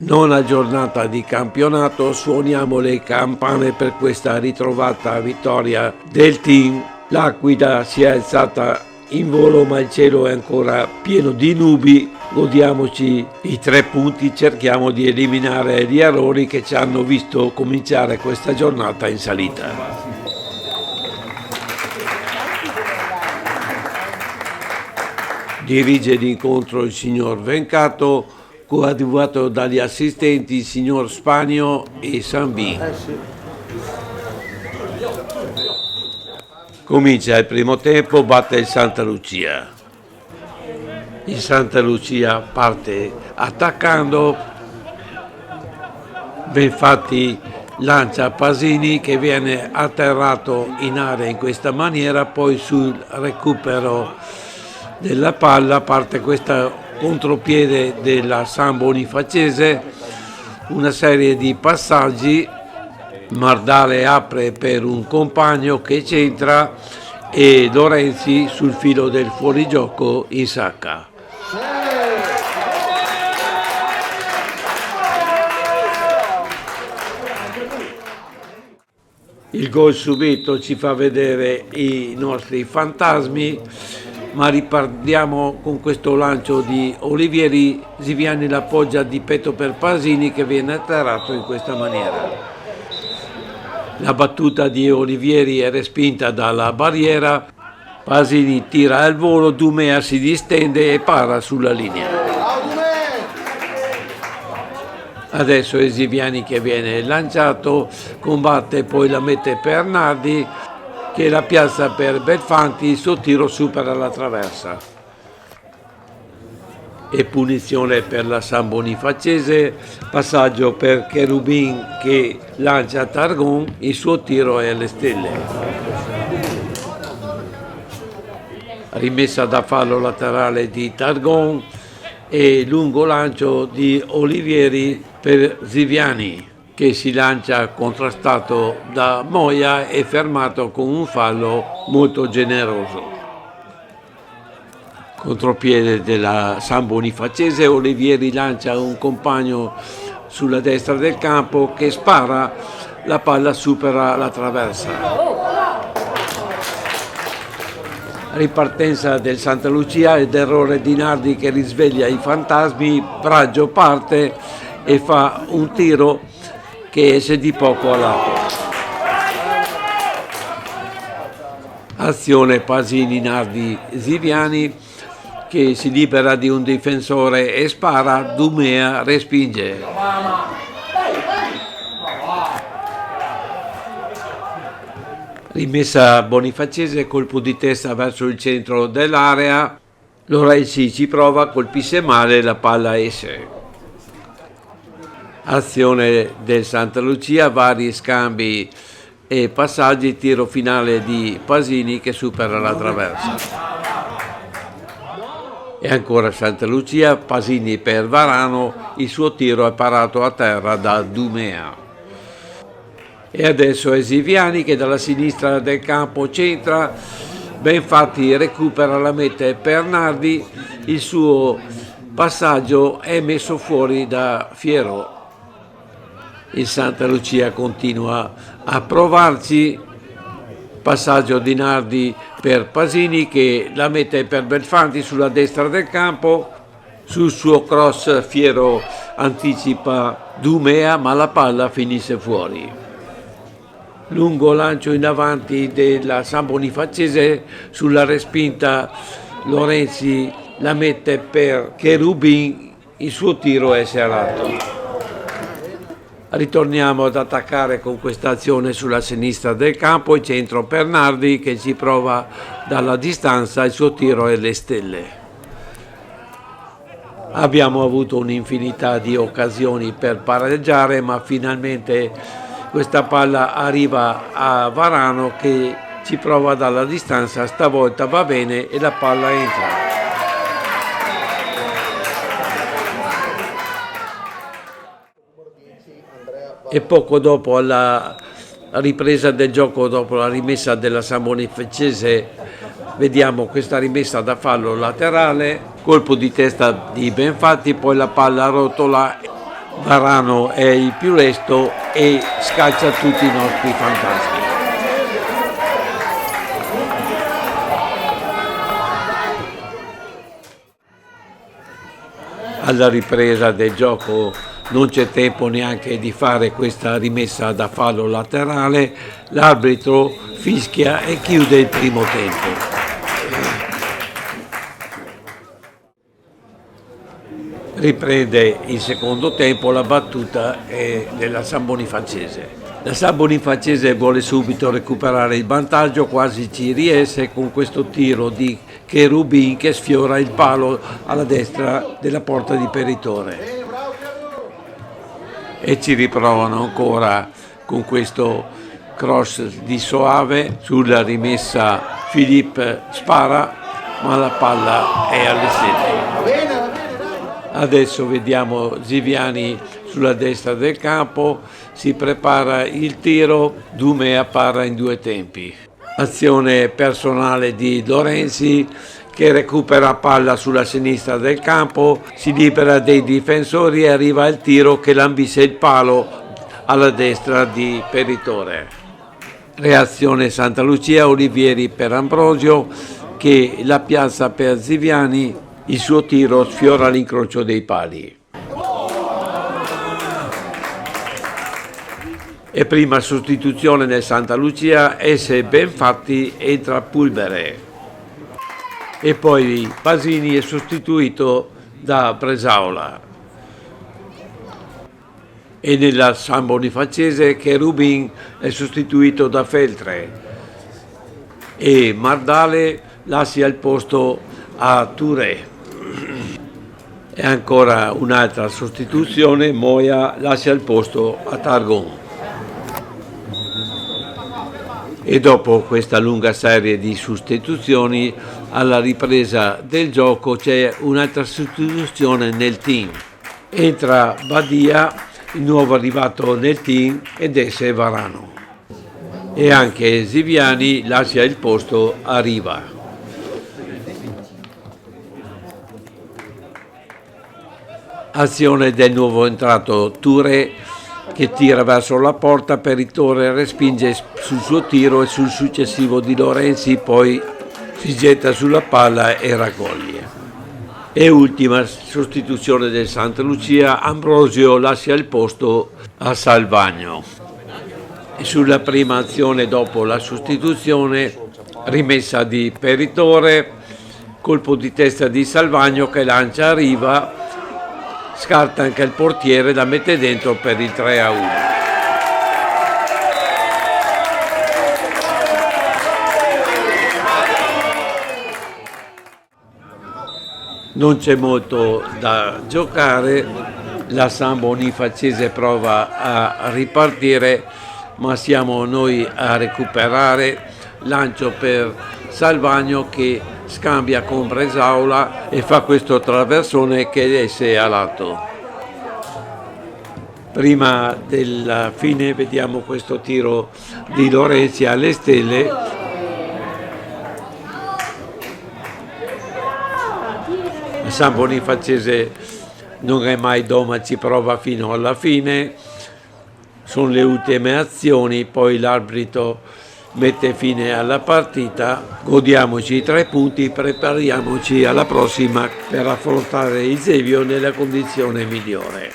Nona giornata di campionato, suoniamo le campane per questa ritrovata vittoria del team. L'Aquila si è alzata in volo, ma il cielo è ancora pieno di nubi. Godiamoci i 3 punti, cerchiamo di eliminare gli errori che ci hanno visto cominciare questa giornata in salita. Dirige l'incontro il signor Vencato, coadiuvato dagli assistenti il signor Spagno e Sanvi. Comincia il primo tempo, batte il Santa Lucia. Il Santa Lucia parte attaccando, Benfatti lancia Pasini che viene atterrato in area in questa maniera, poi sul recupero della palla parte questa contropiede della San Bonifacese, una serie di passaggi, Mardale apre per un compagno che centra e Lorenzi sul filo del fuorigioco insacca. Il gol subito ci fa vedere i nostri fantasmi, ma ripartiamo con questo lancio di Olivieri. Ziviani l'appoggia di petto per Pasini che viene atterrato in questa maniera. La battuta di Olivieri è respinta dalla barriera, Pasini tira al volo, Dumea si distende e para sulla linea. Adesso è Ziviani che viene lanciato, combatte, poi la mette per Nardi che la piazza per Belfanti, il suo tiro supera la traversa. E punizione per la San Bonifacese, passaggio per Cherubin che lancia Targon, il suo tiro è alle stelle. Rimessa da fallo laterale di Targon e lungo lancio di Olivieri per Ziviani che si lancia contrastato da Moia e fermato con un fallo molto generoso. Contropiede della San Bonifacese, Olivieri lancia un compagno sulla destra del campo che spara, la palla supera la traversa. Ripartenza del Santa Lucia ed errore di Nardi che risveglia i fantasmi, Braggio parte e fa un tiro che esce di poco a lato. Azione Pasini, Nardi, Ziviani che si libera di un difensore e spara, Dumea respinge. Rimessa Bonifacese, colpo di testa verso il centro dell'area, Lorenzi ci prova, colpisce male, la palla esce. Azione del Santa Lucia, vari scambi e passaggi, tiro finale di Pasini che supera la traversa. E ancora Santa Lucia, Pasini per Varano, il suo tiro è parato a terra da Dumea. E adesso è Ziviani che dalla sinistra del campo centra, Benfatti recupera, la mette per Nardi, il suo passaggio è messo fuori da Fiero. Il Santa Lucia continua a provarci, passaggio di Nardi per Pasini che la mette per Belfanti sulla destra del campo, sul suo cross Fiero anticipa Dumea ma la palla finisce fuori. Lungo lancio in avanti della San Bonifacese, sulla respinta Lorenzi la mette per Cherubin, il suo tiro è serrato. Ritorniamo ad attaccare con questa azione sulla sinistra del campo, il centro per Nardi che ci prova dalla distanza, il suo tiro è alle stelle. Abbiamo avuto un'infinità di occasioni per pareggiare, ma finalmente questa palla arriva a Varano che ci prova dalla distanza, stavolta va bene e la palla entra. E poco dopo alla ripresa del gioco, dopo la rimessa della San Bonifacese, vediamo questa rimessa da fallo laterale, colpo di testa di Benfatti, poi la palla rotola Varano è il più lesto e scaccia tutti i nostri fantasmi. Alla ripresa del gioco non c'è tempo neanche di fare questa rimessa da fallo laterale, l'arbitro fischia e chiude il primo tempo. Riprende il secondo tempo, la battuta è della San Bonifacese. La San Bonifacese vuole subito recuperare il vantaggio, quasi ci riesce con questo tiro di Cherubin che sfiora il palo alla destra della porta di Peritore. E ci riprovano ancora con questo cross di Soave sulla rimessa. Philippe spara, ma la palla è alle 7. Adesso vediamo Ziviani sulla destra del campo, si prepara il tiro, Dumea para in due tempi. Azione personale di Lorenzi che recupera palla sulla sinistra del campo, si libera dei difensori e arriva al tiro che lambisce il palo alla destra di Peritore. Reazione Santa Lucia, Olivieri per Ambrosio che la piazza per Ziviani, il suo tiro sfiora l'incrocio dei pali. E prima sostituzione nel Santa Lucia, S. Benfatti entra Pulvere. E poi Pasini è sostituito da Bresaola. E nella San Bonifacese Cherubin è sostituito da Feltre. E Mardale lascia il posto a Touré. E ancora un'altra sostituzione, Moya lascia il posto a Targon. E dopo questa lunga serie di sostituzioni, alla ripresa del gioco c'è un'altra sostituzione nel team. Entra Badia, il nuovo arrivato nel team, ed esce Varano. E anche Ziviani lascia il posto a Riva. Azione del nuovo entrato Touré che tira verso la porta, Peritore respinge sul suo tiro e sul successivo di Lorenzi, poi si getta sulla palla e raccoglie. E ultima sostituzione del Santa Lucia, Ambrosio lascia il posto a Salvagno. E sulla prima azione dopo la sostituzione, rimessa di Peritore, colpo di testa di Salvagno che lancia a Riva, scarta anche il portiere, la mette dentro per il 3-1. Non c'è molto da giocare, la San Bonifacese prova a ripartire, ma siamo noi a recuperare. Lancio per Salvagno che scambia con Bresaola e fa questo traversone che esce a lato. Prima della fine vediamo questo tiro di Lorenzi alle stelle. San Bonifacese non è mai doma, ci prova fino alla fine. Sono le ultime azioni, poi l'arbitro mette fine alla partita, godiamoci i 3 punti, prepariamoci alla prossima per affrontare il Zevio nella condizione migliore.